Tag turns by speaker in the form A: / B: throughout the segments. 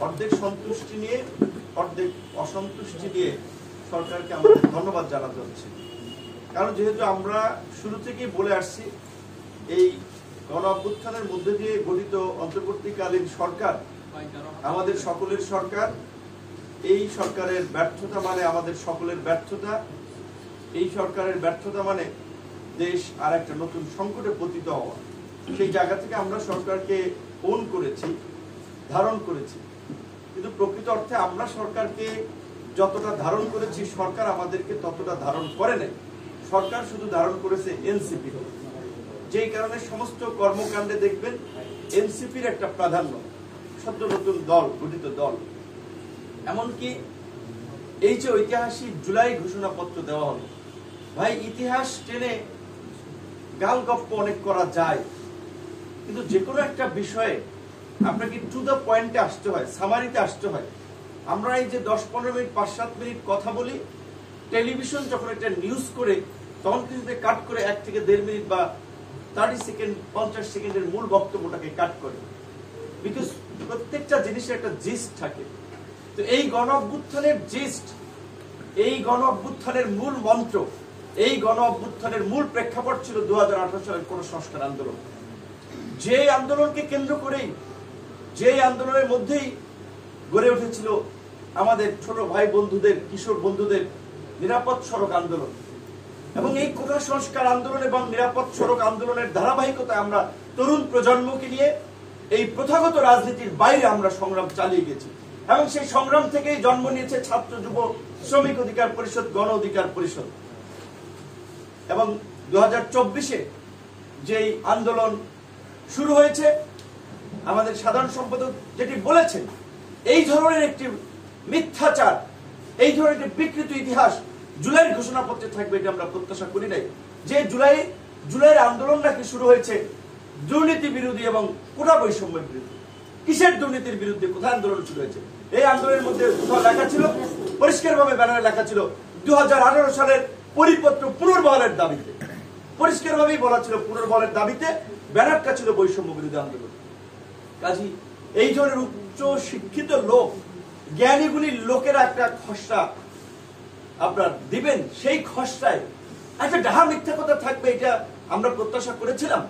A: অর্ধেক সন্তুষ্টি নিয়ে অর্ধেক অসন্তুষ্টি নিয়ে সরকারকে আমাদের ধন্যবাদ জানাতে হচ্ছে। কারণ যেহেতু আমরা শুরু থেকেই বলে আসছি এই গণ অভ্যুত্থানের মধ্যে দিয়ে গঠিত অন্তর্বর্তীকালীন সরকার আমাদের সকলের সরকার। এই সরকারের ব্যর্থতা মানে আমাদের সকলের ব্যর্থতা। এই সরকারের ব্যর্থতা মানে দেশ আর একটা নতুন সংকটে পতিত হওয়া। সেই জায়গা থেকে আমরা সরকারকে ওন করেছি, ধারণ করেছি, কিন্তু প্রকৃত অর্থে আমরা সরকারকে যতটা ধারণ করেছি সরকার আমাদেরকে ততটা ধারণ করে নাই। সরকার শুধু ধারণ করেছে এনসিপি, যেই কারণে সমস্ত কর্মকাণ্ডে দেখবেন এনসিপির একটা প্রাধান্য, সদ্য নতুন দল গঠিত দল। এমনকি এই যে ঐতিহাসিক জুলাই ঘোষণাপত্র দেওয়া হলো, ভাই ইতিহাস টেনে গাল গপ্প অনেক করা যায়, কিন্তু যে কোনো একটা বিষয়ে আপনাকে টু দ্য পয়েন্টে আসতে হয়, সামারিতে আসতে হয়। আমরা এই যে 10-15 মিনিট 5-7 মিনিট কথা বলি, টেলিভিশন যখন একটা নিউজ করে তখন কিন্তু কাট করে 1 থেকে 1.5 মিনিট বা 30 সেকেন্ড 50 সেকেন্ডের মূল বক্তব্যটাকে কাট করে, বিকজ প্রত্যেকটা জিনিসের একটা জিস্ট থাকে। তো এই গণ অভ্যুত্থানের জিস্ট, এই গণ অভ্যুত্থানের মূল মন্ত্র, এই গণ অভ্যুত্থানের মূল প্রেক্ষাপট ছিল 2018 সালের কোন সংস্কার আন্দোলন। যে আন্দোলনকে কেন্দ্র করেই, যে আন্দোলনের মধ্যেই গড়ে উঠেছিল আমাদের ছোট ভাই বন্ধুদের, কিশোর বন্ধুদের নিরাপদ সড়ক আন্দোলন। এবং এই কোটা সংস্কার আন্দোলন এবং নিরাপদ সড়ক আন্দোলনের ধারাবাহিকতায় আমরা তরুণ প্রজন্মকে নিয়ে এই প্রথাগত রাজনীতির বাইরে আমরা সংগ্রাম চালিয়ে গেছি। এবং সেই সংগ্রাম থেকেই জন্ম নিয়েছে ছাত্র যুব শ্রমিক অধিকার পরিষদ, গণ অধিকার পরিষদ। এবং 2024-এ যেই আন্দোলন শুরু হয়েছে, আমাদের সাধারণ সম্পাদক যেটি বলেছেন, এই ধরনের একটি মিথ্যাচার, এই ধরনের একটি বিকৃত ইতিহাস জুলাইয়ের ঘোষণাপত্রে থাকবে এটা আমরা প্রত্যাশা করি নাই। যে জুলাইয়ের আন্দোলন নাকি শুরু হয়েছে দুর্নীতি বিরোধী এবং কোটা বৈষম্যের বিরুদ্ধে। কিসের দুর্নীতির বিরুদ্ধে? কোথায় আন্দোলন শুরু হয়েছে? এই আন্দোলনের মধ্যে কোথাও লেখা ছিল, পরিষ্কারভাবে ব্যানারে লেখা ছিল 2018 সালের পরিপত্র পুনর্বহালের দাবিতে। পরিষ্কারভাবেই বলা ছিল পুনর্বহালের দাবিতে, ব্যানারটা ছিল বৈষম্য বিরোধী আন্দোলন। কাজী এই ধরনের উচ্চ শিক্ষিত লোক, জ্ঞানীগুণী লোকেরা একটা খসড়া আপনার দিবেন, সেই খসড়ায় একটা ডাহা মিথ্যা কথা থাকবে, এটা আমরা প্রত্যাশা করেছিলাম।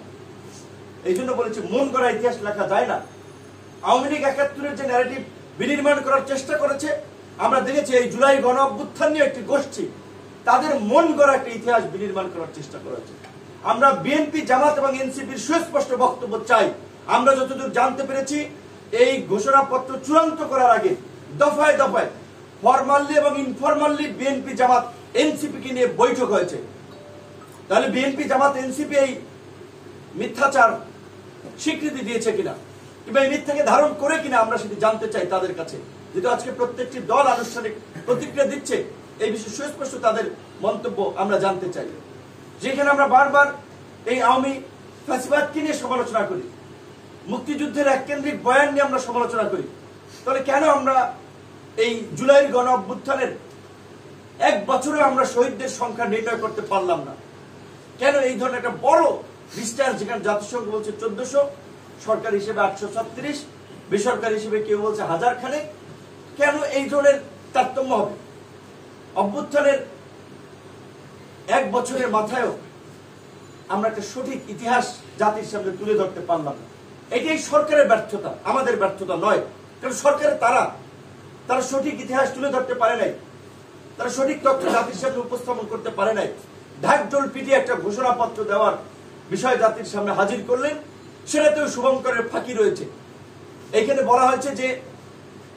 A: এই জন্য বলেছি মন গড়া ইতিহাস লেখা যায় না। আওয়ামী লীগ 71-এর যে ন্যারেটিভ বিনির্মাণ করার চেষ্টা করেছে, আমরা দেখেছি এই জুলাই গণ অভ্যুত্থান নিয়ে একটি গোষ্ঠী তাদের মন গড়া একটা ইতিহাস বিনির্মাণ করার চেষ্টা করেছে। আমরা বিএনপি, জামাত এবং এনসিপির সুস্পষ্ট বক্তব্য চাই। আমরা যতদূর জানতে পেরেছি, এই ঘোষণাপত্র চূড়ান্ত করার আগে দফায় দফায় ফরমালি এবং ইনফরমালি বিএনপি, জামাত, এনসিপি কে নিয়ে বৈঠক হয়েছে। তাহলে বিএনপি, জামাত, এনসিপি এই মিথ্যাচার স্বীকৃতি দিয়েছে কিনা, কিংবা এই মিথ্যাকে ধারণ করে কিনা, আমরা সেটি জানতে চাই তাদের কাছে। যেহেতু আজকে প্রত্যেকটি দল আনুষ্ঠানিক প্রতিক্রিয়া দিচ্ছে, এই বিষয়ে সুস্পষ্ট তাদের মন্তব্য আমরা জানতে চাই। যেখানে আমরা বারবার এই আওয়ামী ফ্যাসিবাদকে নিয়ে সমালোচনা করি, মুক্তিযুদ্ধের এককেন্দ্রিক বয়ান নিয়ে আমরা সমালোচনা করি, তাহলে কেন আমরা এই জুলাইয়ের গণ অভ্যুত্থানের 1 বছরে আমরা শহীদদের সংখ্যা নির্ণয় করতে পারলাম না? কেন এই ধরনের একটা বড় ডিস্টেন্স, যেখানে জাতিসংঘ বলছে 1400, সরকার হিসেবে 836, বেসরকারি হিসেবে কেউ বলছে 1000 খানেক, কেন এই ধরনের তারতম্য হবে? অভ্যুত্থানের 1 বছরের মাথায়ও আমরা একটা সঠিক ইতিহাস জাতির সামনে তুলে ধরতে পারলাম না। এটাই সরকারের ব্যর্থতা, আমাদের ব্যর্থতা নয়। কারণ সরকারের তারা সঠিক ইতিহাস তুলে ধরতে পারে নাই, তারা সঠিক তথ্য জাতির সামনে উপস্থাপন করতে পারে নাই। ঢাকঢোল পিটিয়ে একটা ঘোষণাপত্র দেওয়ার বিষয় জাতির সামনে হাজির করলেন, সেটাতেও শুভঙ্করের ফাঁকি রয়েছে। এইখানে বলা হয়েছে যে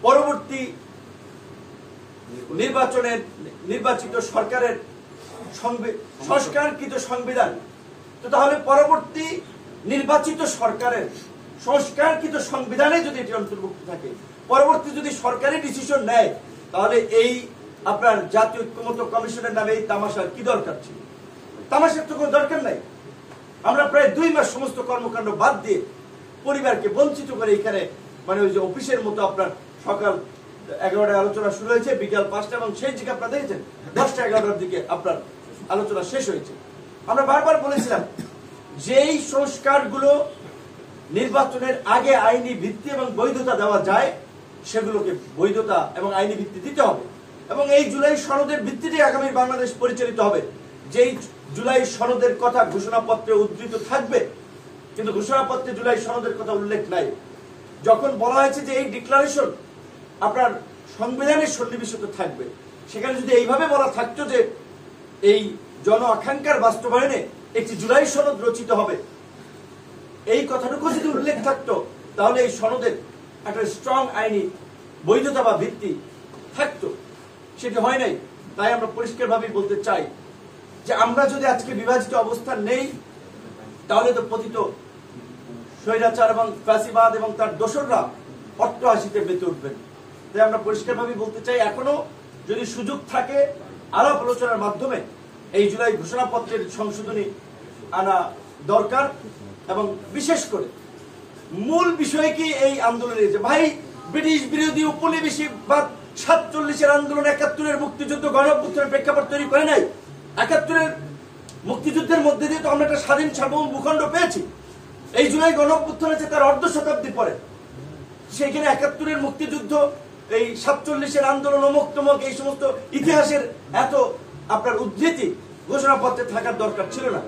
A: পরবর্তী নির্বাচনের নির্বাচিত সরকারের সংস্কারকৃত সংবিধান, তো তাহলে পরবর্তী নির্বাচিত সরকারের সংস্কারকৃত সংবিধানে যদি এটি অন্তর্ভুক্ত থাকে, পরবর্তী যদি সরকারি ডিসিশন নেয়, তাহলে এই আপনার জাতীয় ঐক্যমত্য কমিশনের নামে এই তামাশার কি দরকার ছিল? তামাশার তো কোনো দরকার নাই। আমরা প্রায় 2 মাস সমস্ত কর্মকাণ্ড বাদ দিয়ে পরিবারকে বঞ্চিত করে এখানে, মানে ওই যে অফিসের মতো আপনার সকাল 11টায় আলোচনা শুরু হয়েছে, বিকাল 5টা, এবং সেই দিকে আপনারা দেখেছেন 10টা-11টার দিকে আপনার আলোচনা শেষ হয়েছে। আমরা বারবার বলেছিলাম যেই সংস্কারগুলো নির্বাচনের আগে আইনি ভিত্তি এবং বৈধতা দেওয়া যায়, সেগুলোকে বৈধতা এবং আইনি ভিত্তি দিতে হবে এবং এই জুলাই সনদের ভিত্তিতে আগামী বাংলাদেশ পরিচালিত হবে। যেই জুলাই সনদের কথা ঘোষণাপত্রে উদ্ধৃত থাকবে, কিন্তু ঘোষণাপত্রে জুলাই সনদের কথা উল্লেখ নাই। যখন বলা হয়েছে যে এই ডিক্লারেশন আপনার সংবিধানের সন্নিবেশিত থাকবে, সেখানে যদি এইভাবে বলা থাকতো যে এই জন আকাঙ্ক্ষার বাস্তবায়নে একটি জুলাই সনদ রচিত হবে, এই কথাটুকু যদি উল্লেখ থাকতো, তাহলে এই সনদের একটা স্ট্রং আইনি বৈধতা বা ভিত্তি থাকতো। সেটি হয় নাই। তাই আমরা পরিষ্কারভাবে বলতে চাই যে আমরা যদি আজকে বিভাজিত অবস্থান নেই, তাহলে তো পতিত স্বৈরাচার এবং ফ্যাসিবাদ এবং তার দোসররা অট্টহাসিতে মেতে উঠবেন। তাই আমরা পরিষ্কারভাবে বলতে চাই, এখনো যদি সুযোগ থাকে আলাপ আলোচনার মাধ্যমে এই জুলাই ঘোষণাপত্রের সংশোধনী আনা দরকার। এবং বিশেষ করে মূল বিষয় কি এই আন্দোলনের, যে ভাই ব্রিটিশ বিরোধী উপনিবেশিকবাদ 47-এর আন্দোলন 71-এর মুক্তিযুদ্ধ গণঅভ্যুত্থানের প্রেক্ষাপট তৈরি করে নাই। 71-এর মুক্তিযুদ্ধের মধ্যে দিয়ে তো আমরা একটা স্বাধীন সার্বভৌম ভূখণ্ড পেয়েছি। এই জুলাই গণঅভ্যুত্থান আছে তার অর্ধ শতাব্দী পরে। সেইখানে 71-এর মুক্তিযুদ্ধ, এই 47-এর আন্দোলন, অমুক তমুক এই সমস্ত ইতিহাসের এত আপনার উদ্ধৃতি ঘোষণাপত্রে থাকার দরকার ছিল না।